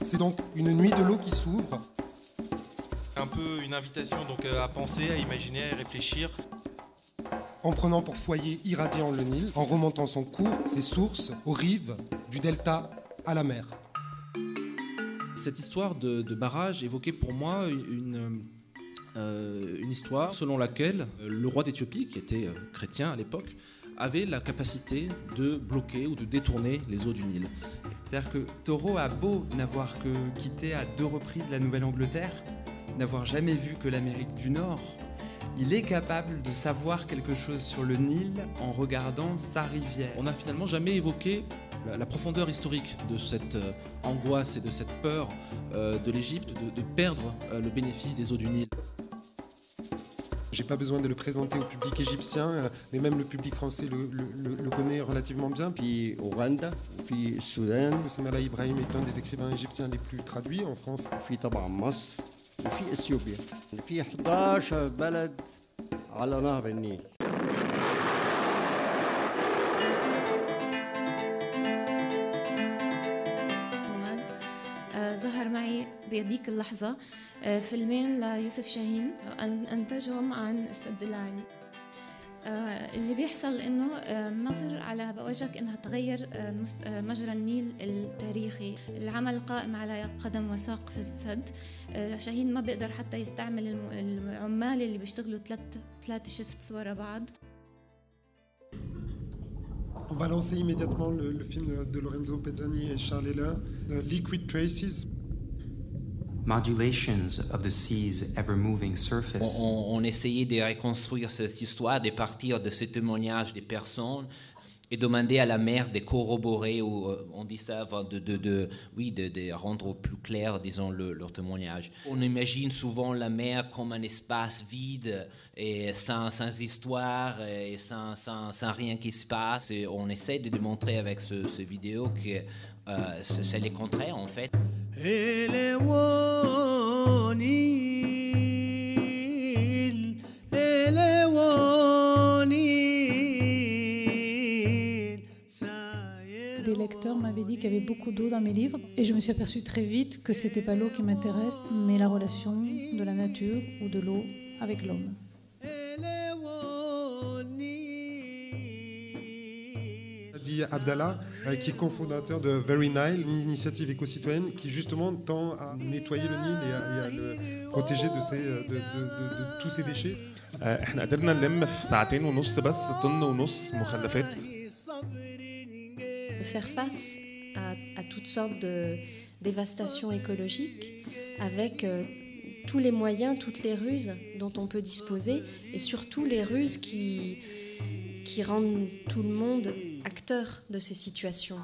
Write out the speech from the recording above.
C'est donc une nuit de l'eau qui s'ouvre. Un peu une invitation donc à penser, à imaginer, à réfléchir. En prenant pour foyer irradiant le Nil, en remontant son cours, ses sources, aux rives, du delta à la mer. Cette histoire de barrage évoquait pour moi une histoire selon laquelle le roi d'Éthiopie, qui était chrétien à l'époque, avait la capacité de bloquer ou de détourner les eaux du Nil. C'est-à-dire que Thoreau a beau n'avoir que quitté à 2 reprises la Nouvelle-Angleterre, n'avoir jamais vu que l'Amérique du Nord, il est capable de savoir quelque chose sur le Nil en regardant sa rivière. On n'a finalement jamais évoqué la profondeur historique de cette angoisse et de cette peur de l'Égypte de perdre le bénéfice des eaux du Nil. J'ai pas besoin de le présenter au public égyptien, mais même le public français le connaît relativement bien. في أوغندا وفي السودان Salah Ibrahim est un des écrivains égyptiens les plus traduits en France. وفي طبعا مصر وفي اثيوبيا في 11 بلد على نهر النيل. ظهر معي بهذيك اللحظة فيلمين ليوسف شاهين أنتجهم عن السد العالي. اللي بيحصل إنه مصر على بوشك إنها تغير مجرى النيل التاريخي. العمل قائم على قدم وساق في السد. شاهين ما بيقدر حتى يستعمل العمال اللي بيشتغلوا ثلاث شيفتس ورا بعض. On va lancer immédiatement le film de Lorenzo Pezzani et Charles Heller, Liquid Traces. Modulations of the sea's ever-moving surface. On essayait de reconstruire cette histoire, de partir de ce témoignage des personnes et demander à la mer de corroborer, ou on dit ça, de rendre plus clair, disons, leur témoignage. On imagine souvent la mer comme un espace vide et sans histoire et sans rien qui se passe. Et on essaie de démontrer avec ce vidéo que c'est le contraire, en fait. Des lecteurs m'avaient dit qu'il y avait beaucoup d'eau dans mes livres et je me suis aperçue très vite que c'était pas l'eau qui m'intéresse, mais la relation de la nature ou de l'eau avec l'homme. Dit Abdallah, qui est cofondateur de Very Nile, une initiative éco-citoyenne qui justement tend à nettoyer le Nil et à le protéger de tous ces déchets. احنا قدرنا نلم في ساعتين ونص بس طن ونص مخلفات. Faire face à toutes sortes de dévastations écologiques avec tous les moyens, toutes les ruses dont on peut disposer et surtout les ruses qui rendent tout le monde acteur de ces situations.